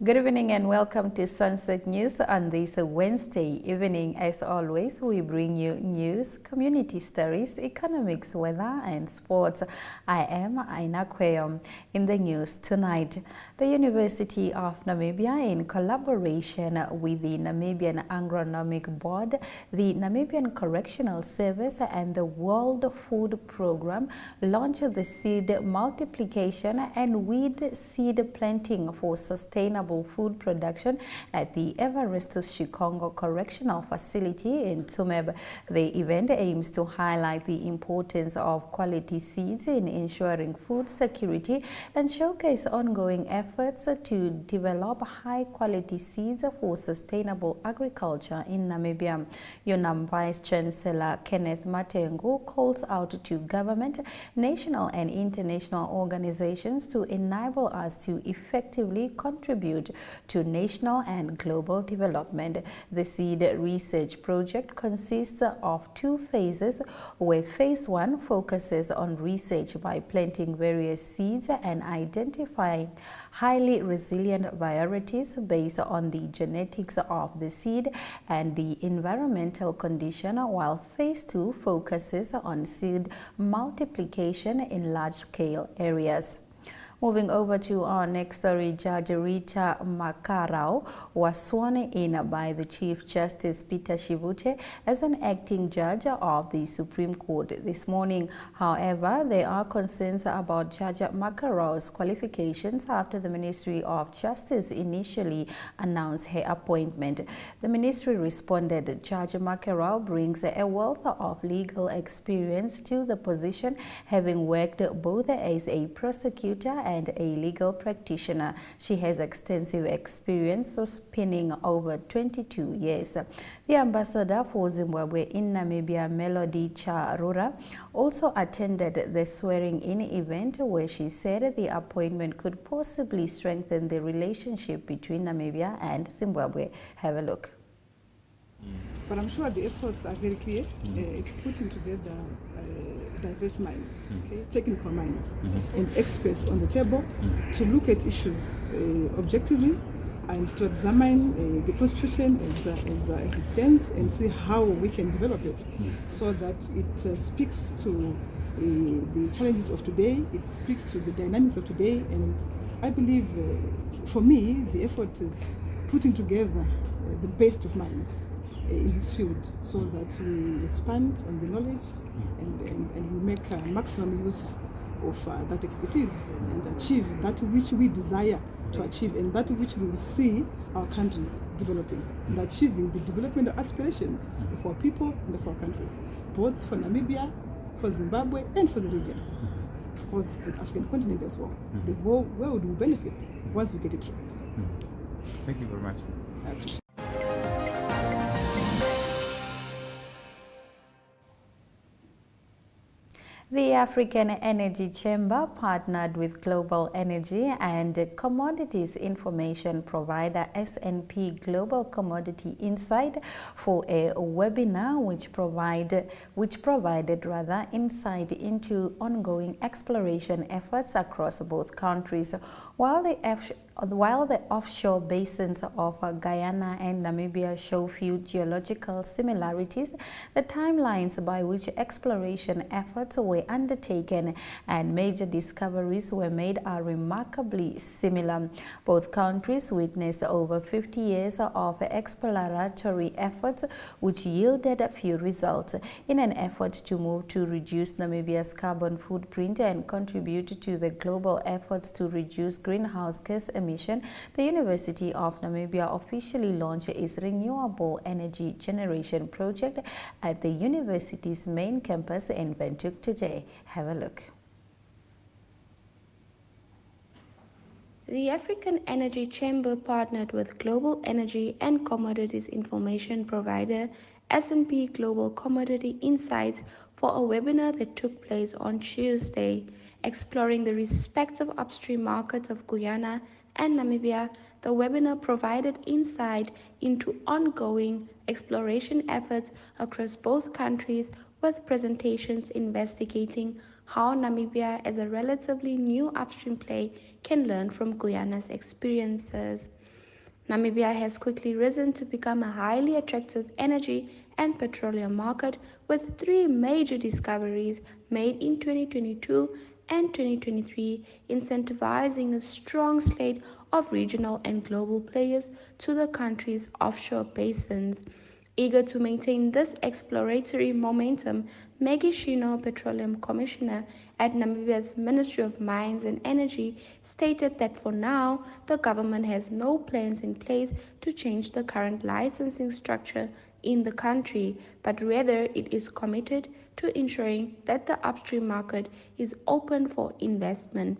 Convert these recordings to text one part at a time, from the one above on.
Good evening and welcome to Sunset News on this Wednesday evening. As always, we bring you news, community stories, economics, weather and sports. I am Aina Kweyom. In the news tonight, the University of Namibia, in collaboration with the Namibian Agronomic Board, the Namibian Correctional Service and the World Food Programme, launched the seed multiplication and weed seed planting for sustainable food production at the Everestus Shikongo Correctional Facility in Tsumeb. The event aims to highlight the importance of quality seeds in ensuring food security and showcase ongoing efforts to develop high-quality seeds for sustainable agriculture in Namibia. UNAM Vice Chancellor Kenneth Matengu calls out to government, national and international organizations to enable us to effectively contribute to national and global development. The seed research project consists of two phases, where phase 1 focuses on research by planting various seeds and identifying highly resilient varieties based on the genetics of the seed and the environmental condition, while phase 2 focuses on seed multiplication in large-scale areas. Moving over to our next story, Judge Rita Makarau was sworn in by the Chief Justice Peter Shivute as an acting judge of the Supreme Court this morning. However, there are concerns about Judge Makarau's qualifications after the Ministry of Justice initially announced her appointment. The ministry responded, Judge Makarau brings a wealth of legal experience to the position, having worked both as a prosecutor and a legal practitioner. She has extensive experience spanning over 22 years. The ambassador for Zimbabwe in Namibia, Melody Charura, also attended the swearing-in event where she said the appointment could possibly strengthen the relationship between Namibia and Zimbabwe. Have a look. But I'm sure the efforts are very clear. It's putting together diverse minds, okay, technical minds, and experts on the table to look at issues objectively and to examine the Constitution as it stands and see how we can develop it so that it speaks to the challenges of today, it speaks to the dynamics of today, and I believe, for me, the effort is putting together the best of minds in this field so that we expand on the knowledge and we make maximum use of that expertise and achieve that which we desire to achieve and that which we will see our countries developing and achieving the development aspirations of our people and of our countries, both for Namibia, for Zimbabwe and for the region. Of course, the African continent as well. The whole world will benefit once we get it right. Thank you very much. I appreciate it. The African Energy Chamber partnered with global energy and commodities information provider S&P Global Commodity Insight for a webinar which provided insight into ongoing exploration efforts across both countries. While the offshore basins of Guyana and Namibia show few geological similarities, the timelines by which exploration efforts were undertaken and major discoveries were made are remarkably similar. Both countries witnessed over 50 years of exploratory efforts which yielded few results. In an effort to move to reduce Namibia's carbon footprint and contribute to the global efforts to reduce greenhouse gas emission, the University of Namibia officially launched its renewable energy generation project at the university's main campus in Windhoek today. Have a look. The African Energy Chamber partnered with global energy and commodities information provider S&P Global Commodity Insights for a webinar that took place on Tuesday, exploring the respective upstream markets of Guyana and Namibia. The webinar provided insight into ongoing exploration efforts across both countries, with presentations investigating how Namibia, as a relatively new upstream play, can learn from Guyana's experiences. Namibia has quickly risen to become a highly attractive energy and petroleum market with three major discoveries made in 2022 and 2023, incentivizing a strong slate of regional and global players to the country's offshore basins. Eager to maintain this exploratory momentum, Maggie Shino, Petroleum Commissioner at Namibia's Ministry of Mines and Energy, stated that for now, the government has no plans in place to change the current licensing structure in the country, but rather it is committed to ensuring that the upstream market is open for investment.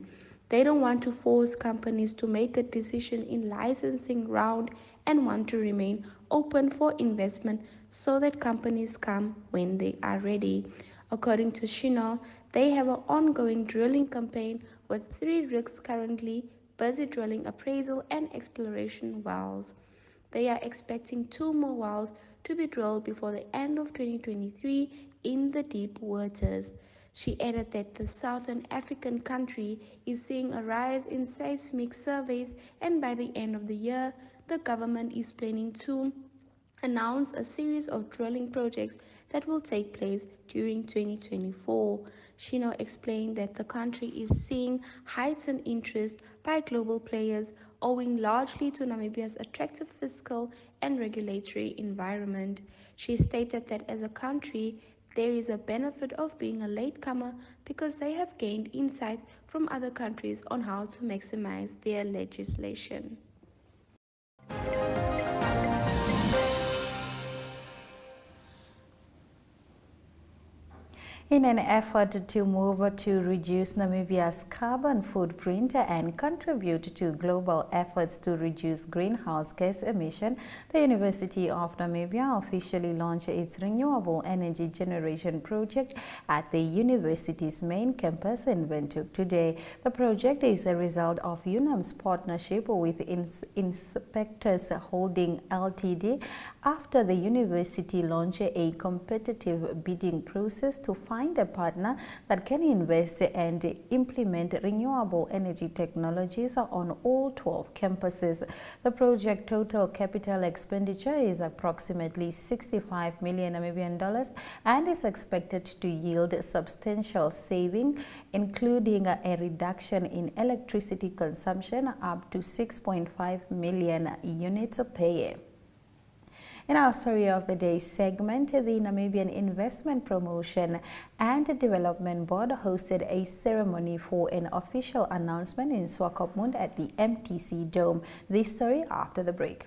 They don't want to force companies to make a decision in licensing round and want to remain open for investment so that companies come when they are ready. According to Shino, they have an ongoing drilling campaign with 3 rigs currently busy drilling appraisal and exploration wells. They are expecting 2 more wells to be drilled before the end of 2023 in the deep waters. She added that the Southern African country is seeing a rise in seismic surveys, and by the end of the year, the government is planning to announced a series of drilling projects that will take place during 2024. Shino explained that the country is seeing heightened interest by global players owing largely to Namibia's attractive fiscal and regulatory environment. She stated that as a country, there is a benefit of being a latecomer because they have gained insights from other countries on how to maximize their legislation. In an effort to move to reduce Namibia's carbon footprint and contribute to global efforts to reduce greenhouse gas emission, the University of Namibia officially launched its renewable energy generation project at the university's main campus in Windhoek today. The project is a result of UNAM's partnership with Inspectors Holding Ltd after the university launched a competitive bidding process to find a partner that can invest and implement renewable energy technologies on all 12 campuses. The project total capital expenditure is approximately 65 million Namibian dollars and is expected to yield substantial saving, including a reduction in electricity consumption up to 6.5 million units per year. In our Story of the Day segment, the Namibian Investment Promotion and Development Board hosted a ceremony for an official announcement in Swakopmund at the MTC Dome. This story after the break.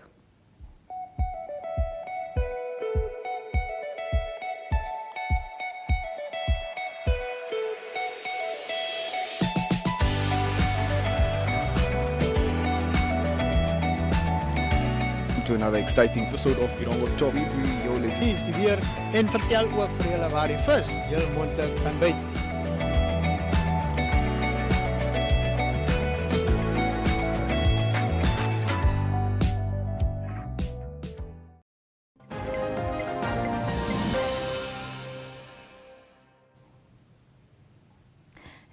To another exciting episode of Oneuptwo. Jullie is weer en vertel ook vir julle waar die vis heel moontlik gaan byt.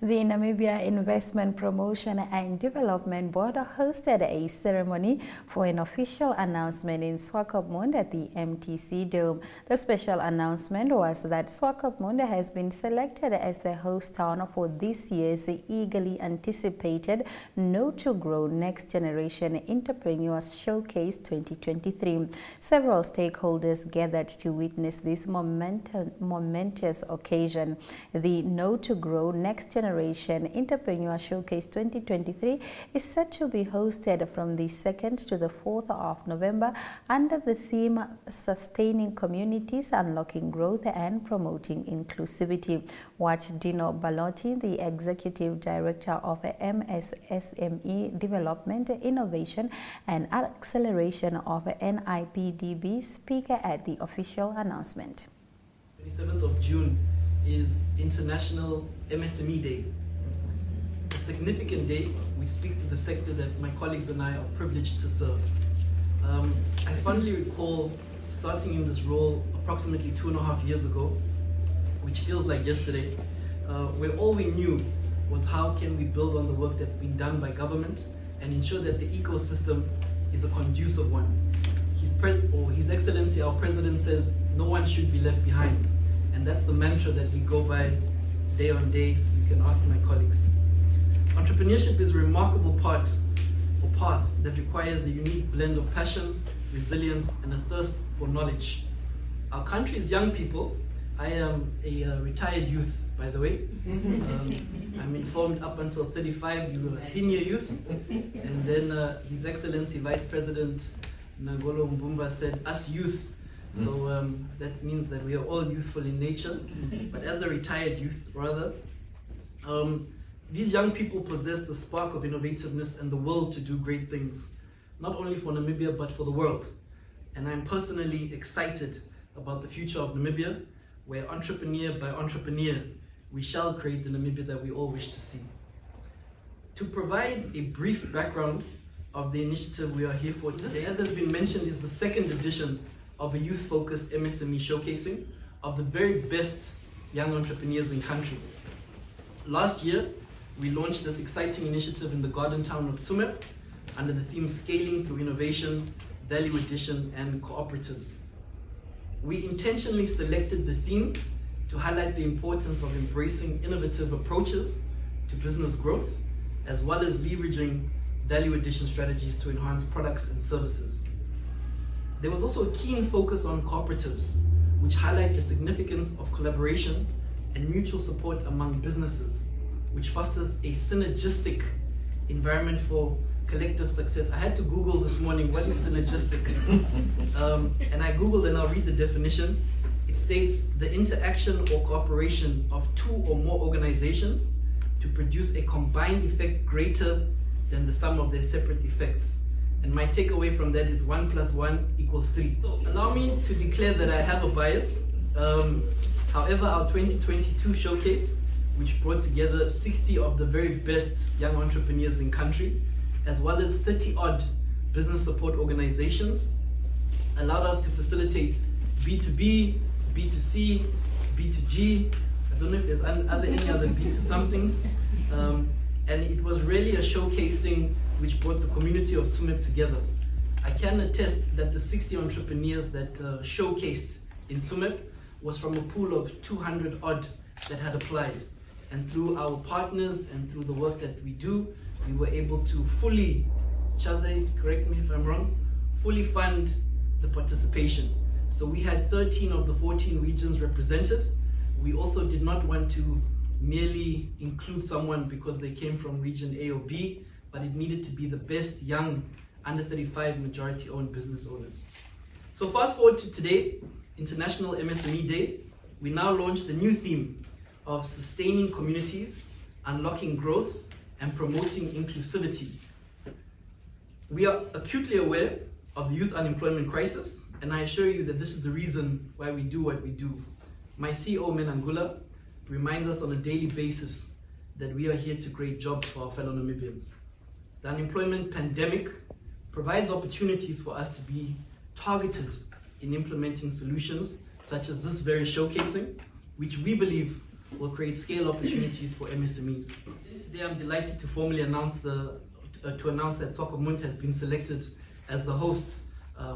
The Namibia Investment Promotion and Development Board hosted a ceremony for an official announcement in Swakopmund at the MTC Dome. The special announcement was that Swakopmund has been selected as the host town for this year's eagerly anticipated Know to Grow Next Generation Entrepreneurs Showcase 2023. Several stakeholders gathered to witness this momentous occasion. The Know to Grow Next Generation Entrepreneur Showcase 2023 is set to be hosted from the 2nd to the 4th of November under the theme Sustaining Communities, Unlocking Growth and Promoting Inclusivity. Watch Dino Balotti, the Executive Director of MSSME Development, Innovation and Acceleration of NIPDB, speak at the official announcement. 27th of June is International MSME Day. A significant day which speaks to the sector that my colleagues and I are privileged to serve. I fondly recall starting in this role approximately 2.5 years ago, which feels like yesterday, where all we knew was how can we build on the work that's been done by government and ensure that the ecosystem is a conducive one. His Excellency, our President, says no one should be left behind. And that's the mantra that we go by day on day. You can ask my colleagues. Entrepreneurship is a remarkable path that requires a unique blend of passion, resilience, and a thirst for knowledge. Our country is young people. I am a retired youth, by the way. I'm informed up until 35 you were a senior youth. And then His Excellency Vice President Nangolo Mbumba said, us youth. So that means that we are all youthful in nature. But as a retired youth, rather, these young people possess the spark of innovativeness and the will to do great things, not only for Namibia, but for the world. And I'm personally excited about the future of Namibia, where entrepreneur by entrepreneur, we shall create the Namibia that we all wish to see. To provide a brief background of the initiative we are here for today, as has been mentioned, is the second edition of a youth-focused MSME showcasing of the very best young entrepreneurs in country. Last year, we launched this exciting initiative in the garden town of Tsumeb under the theme Scaling Through Innovation, Value Addition, and Cooperatives. We intentionally selected the theme to highlight the importance of embracing innovative approaches to business growth, as well as leveraging value addition strategies to enhance products and services. There was also a keen focus on cooperatives, which highlight the significance of collaboration and mutual support among businesses, which fosters a synergistic environment for collective success. I had to Google this morning, what is synergistic? And I Googled and I'll read the definition. It states the interaction or cooperation of two or more organizations to produce a combined effect greater than the sum of their separate effects. And my takeaway from that is 1 + 1 = 3. So allow me to declare that I have a bias. However, our 2022 showcase, which brought together 60 of the very best young entrepreneurs in country, as well as 30-odd business support organizations, allowed us to facilitate B2B, B2C, B2G. I don't know if there's any other B2 somethings. And it was really a showcasing which brought the community of Tsumeb together. I can attest that the 60 entrepreneurs that showcased in Tsumeb was from a pool of 200-odd that had applied. And through our partners and through the work that we do, we were able to fully, Chaze, correct me if I'm wrong, fully fund the participation. So we had 13 of the 14 regions represented. We also did not want to merely include someone because they came from region A or B, but it needed to be the best young under 35 majority-owned business owners. So fast forward to today, International MSME Day, we now launched the new theme of sustaining communities, unlocking growth, and promoting inclusivity. We are acutely aware of the youth unemployment crisis, and I assure you that this is the reason why we do what we do. My CEO, Menangula, reminds us on a daily basis that we are here to create jobs for our fellow Namibians. The unemployment pandemic provides opportunities for us to be targeted in implementing solutions such as this very showcasing, which we believe will create scale opportunities for MSMEs. Today I'm delighted to formally announce that Oneuptwo has been selected as the host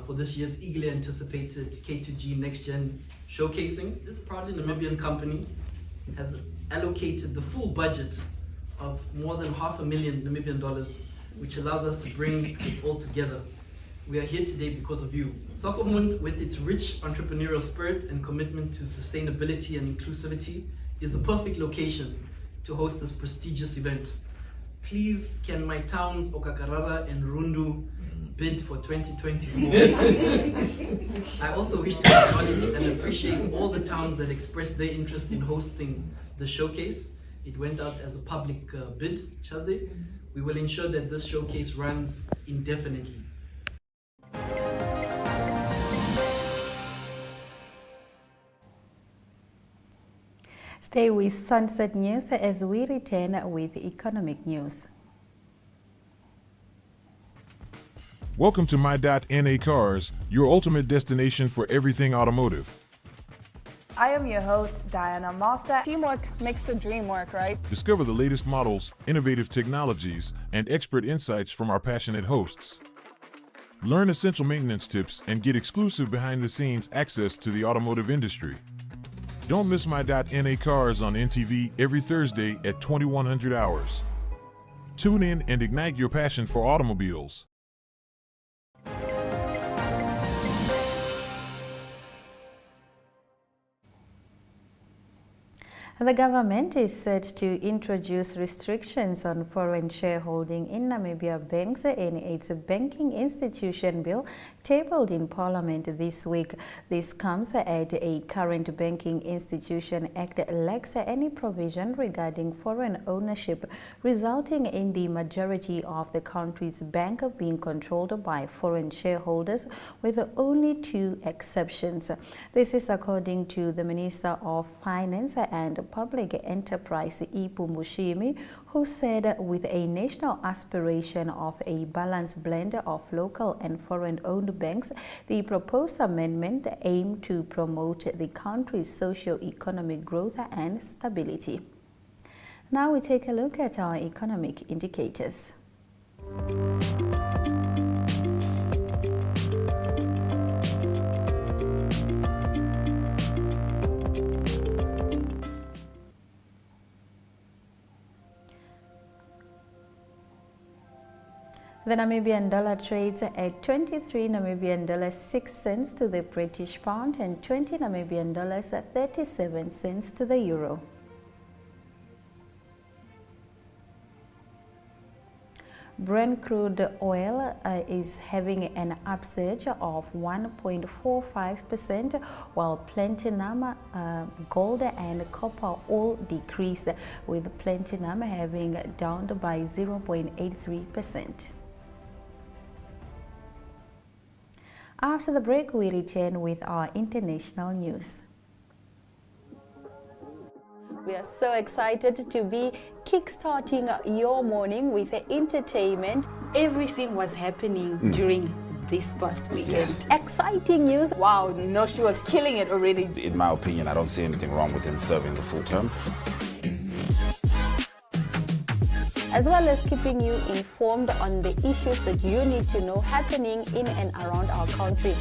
for this year's eagerly anticipated K2G Next Gen showcasing. This proudly Namibian company has allocated the full budget of more than $500,000 Namibian, which allows us to bring this all together. We are here today because of you. Oneuptwo, with its rich entrepreneurial spirit and commitment to sustainability and inclusivity, is the perfect location to host this prestigious event. Please, can my towns Okakarara and Rundu bid for 2024? I also wish to acknowledge and appreciate all the towns that expressed their interest in hosting the showcase. It went out as a public bid, Chaze. We will ensure that this showcase runs indefinitely. Stay with Sunset News as we return with economic news. Welcome to My.NA Cars, your ultimate destination for everything automotive. I am your host, Diana Master. Teamwork makes the dream work, right? Discover the latest models, innovative technologies, and expert insights from our passionate hosts. Learn essential maintenance tips and get exclusive behind-the-scenes access to the automotive industry. Don't miss My.NA Cars on NTV every Thursday at 2100 hours. Tune in and ignite your passion for automobiles. The government is set to introduce restrictions on foreign shareholding in Namibia banks in its banking institution bill tabled in Parliament this week. This comes at a current Banking Institution Act lacks any provision regarding foreign ownership, resulting in the majority of the country's bank being controlled by foreign shareholders, with only 2 exceptions. This is according to the Minister of Finance and Public Enterprise, Ipu Mushimi, who said with a national aspiration of a balanced blend of local and foreign-owned banks, the proposed amendment aimed to promote the country's socio-economic growth and stability. Now we take a look at our economic indicators. The Namibian dollar trades at 23 Namibian dollars 6 cents to the British pound and 20 Namibian dollars 37 cents to the euro. Brent crude oil is having an upsurge of 1.45%, while platinum, gold and copper all decreased, with platinum having downed by 0.83%. After the break, we return with our international news. We are so excited to be kickstarting your morning with entertainment. Everything was happening during this past weekend. Yes. Exciting news. Wow, no, she was killing it already. In my opinion, I don't see anything wrong with him serving the full term. As well as keeping you informed on the issues that you need to know happening in and around our country.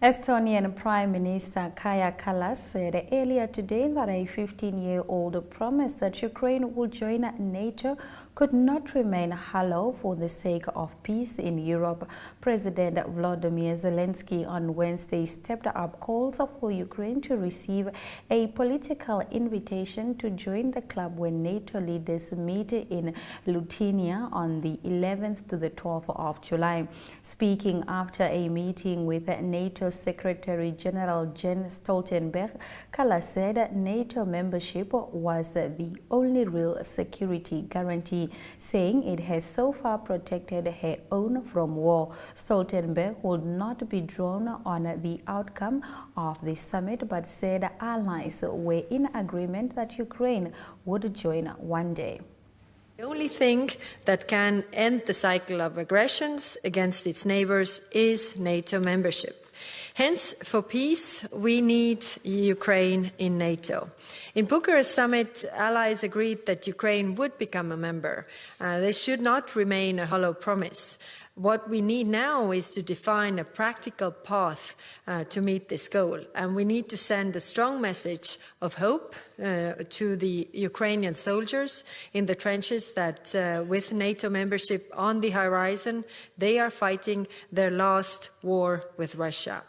Estonian Prime Minister Kaja Kallas said earlier today that a 15-year-old promise that Ukraine will join NATO could not remain hollow for the sake of peace in Europe. President Volodymyr Zelensky on Wednesday stepped up calls for Ukraine to receive a political invitation to join the club when NATO leaders meet in Lithuania on the 11th to the 12th of July. Speaking after a meeting with NATO Secretary General Jens Stoltenberg, Kallas said NATO membership was the only real security guarantee, saying it has so far protected her own from war. Stoltenberg would not be drawn on the outcome of the summit, but said allies were in agreement that Ukraine would join one day. The only thing that can end the cycle of aggressions against its neighbors is NATO membership. Hence, for peace, we need Ukraine in NATO. In Bucharest summit, allies agreed that Ukraine would become a member. This should not remain a hollow promise. What we need now is to define a practical path to meet this goal. And we need to send a strong message of hope to the Ukrainian soldiers in the trenches that with NATO membership on the horizon, they are fighting their last war with Russia.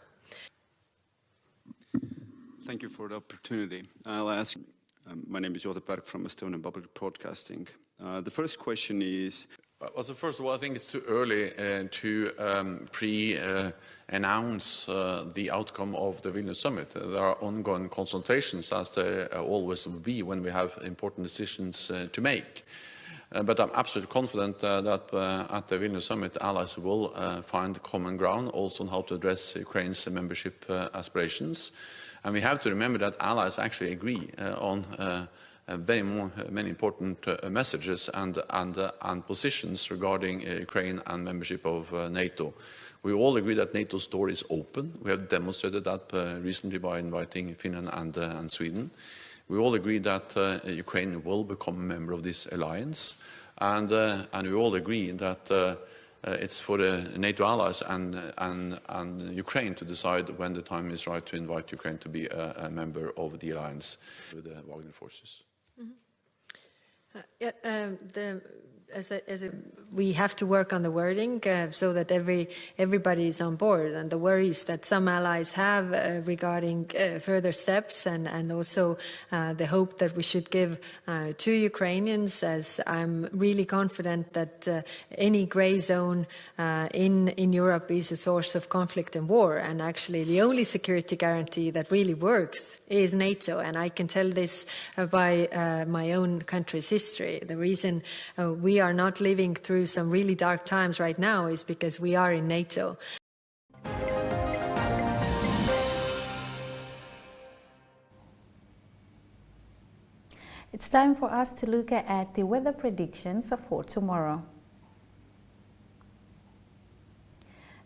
Thank you for the opportunity. I'll ask, my name is Jota Berg from Estonian Public Broadcasting. The first question is... Well, so first of all, I think it's too early to pre-announce the outcome of the Vilnius summit. There are ongoing consultations, as there always will be when we have important decisions to make. But I'm absolutely confident that at the Vilnius summit, allies will find common ground also on how to address Ukraine's membership aspirations. And we have to remember that allies actually agree on many important messages and positions regarding Ukraine and membership of NATO. We all agree that NATO's door is open. We have demonstrated that recently by inviting Finland and Sweden. We all agree that Ukraine will become a member of this alliance, and we all agree that it's for the NATO allies and Ukraine to decide when the time is right to invite Ukraine to be a member of the alliance with the Wagner forces. We have to work on the wording so that everybody is on board, and the worries that some allies have regarding further steps and also the hope that we should give to Ukrainians, as I'm really confident that any grey zone in Europe is a source of conflict and war, and actually the only security guarantee that really works is NATO, and I can tell this by my own country's history. The reason we are not living through some really dark times right now is because we are in NATO. It's time for us to look at the weather predictions for tomorrow.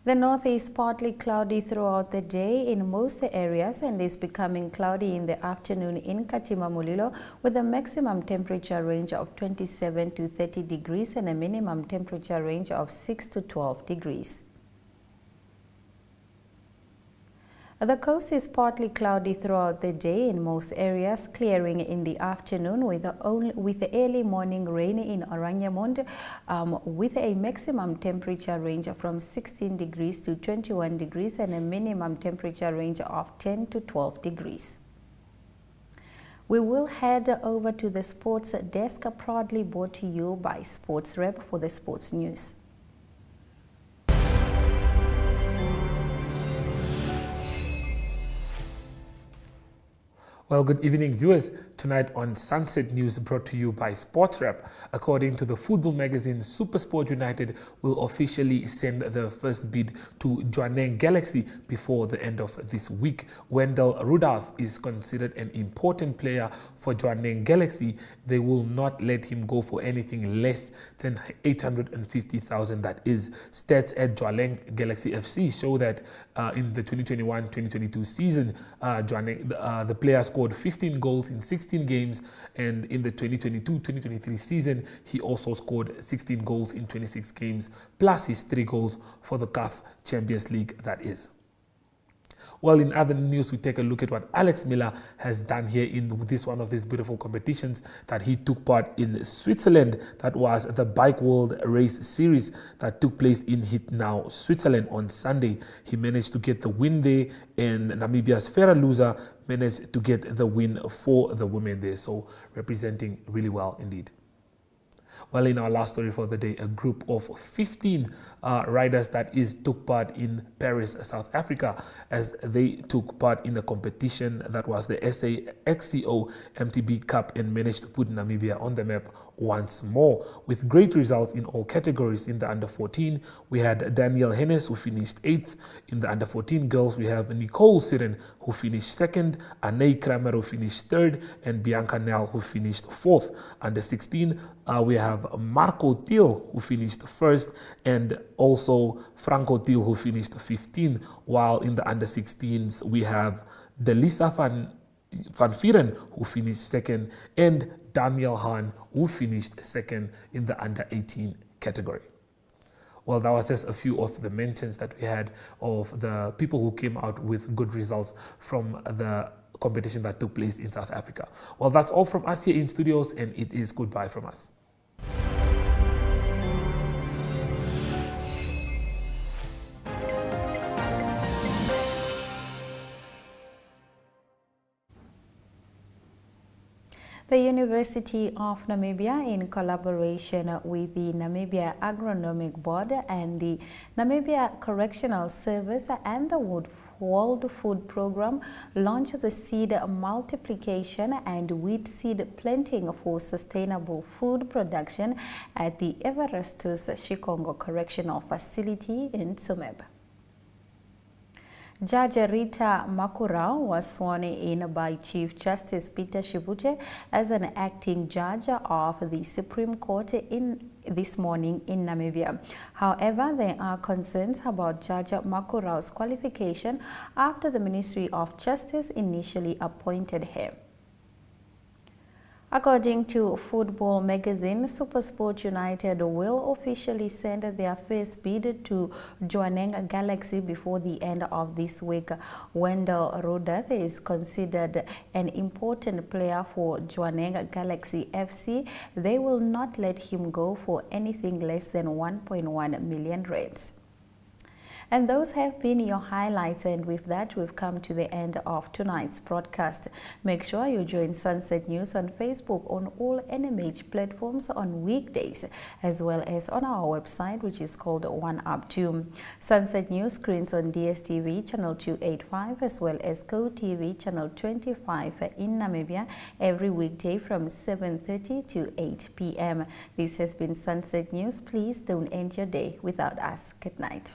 The north is partly cloudy throughout the day in most areas and is becoming cloudy in the afternoon in Katima Mulilo, with a maximum temperature range of 27 to 30 degrees and a minimum temperature range of 6 to 12 degrees. The coast is partly cloudy throughout the day in most areas, clearing in the afternoon with the early morning rain in Oranienbaum, with a maximum temperature range from 16 degrees to 21 degrees and a minimum temperature range of 10 to 12 degrees. We will head over to the sports desk, proudly brought to you by Sports Rep for the sports news. Well, good evening, viewers. Tonight on Sunset News, brought to you by Sports Rep. According to the football magazine, SuperSport United will officially send the first bid to Jwaneng Galaxy before the end of this week. Wendell Rudolph is considered an important player for Jwaneng Galaxy. They will not let him go for anything less than 850,000. That is. Stats at Jwaneng Galaxy FC show that in the 2021-2022 season, the player scored 15 goals in 16 games, and in the 2022-2023 season, he also scored 16 goals in 26 games, plus his 3 goals for the CAF Champions League, that is. Well, in other news, we take a look at what Alex Miller has done here in one of these beautiful competitions that he took part in Switzerland. That was the Bike World Race Series that took place in Hitnau, Switzerland on Sunday. He managed to get the win there, and Namibia's Farah Loser managed to get the win for the women there. So representing really well indeed. Well, in our last story for the day, a group of 15 riders took part in Paris, South Africa, as they took part in a competition that was the SAXCO MTB Cup and managed to put Namibia on the map once more with great results in all categories. In the under 14, we had Danielle Hennes, who finished 8th. In the under 14 girls, we have Nicole Siren, who finished 2nd, Anei Kramer, who finished 3rd, and Bianca Nell, who finished 4th. Under 16, we have Marco Thiel, who finished 1st, and also Franco Thiel, who finished 15th, while in the under 16s, we have Delisa Van Vieren, who finished 2nd, and Daniel Hahn, who finished 2nd in the under 18 category. Well, that was just a few of the mentions that we had of the people who came out with good results from the competition that took place in South Africa. Well, that's all from us here in studios, and it is goodbye from us. The University of Namibia, in collaboration with the Namibia Agronomic Board and the Namibia Correctional Service and the World Food Program, launched the seed multiplication and wheat seed planting for sustainable food production at the Everestus Shikongo Correctional Facility in Tsumeb. Judge Rita Makurau was sworn in by Chief Justice Peter Shivute as an acting judge of the Supreme Court this morning in Namibia. However, there are concerns about Judge Makurau's qualification after the Ministry of Justice initially appointed him. According to football magazine, SuperSport United will officially send their first bid to Jwaneng Galaxy before the end of this week. Wendell Rudolph is considered an important player for Jwaneng Galaxy FC. They will not let him go for anything less than 1.1 million rands. And those have been your highlights, and with that we've come to the end of tonight's broadcast. Make sure you join Sunset News on Facebook on all NMH platforms on weekdays, as well as on our website, which is called Oneuptwo. Sunset News screens on DSTV channel 285 as well as GoTV channel 25 in Namibia every weekday from 7:30 to 8 p.m. This has been Sunset News. Please don't end your day without us. Good night.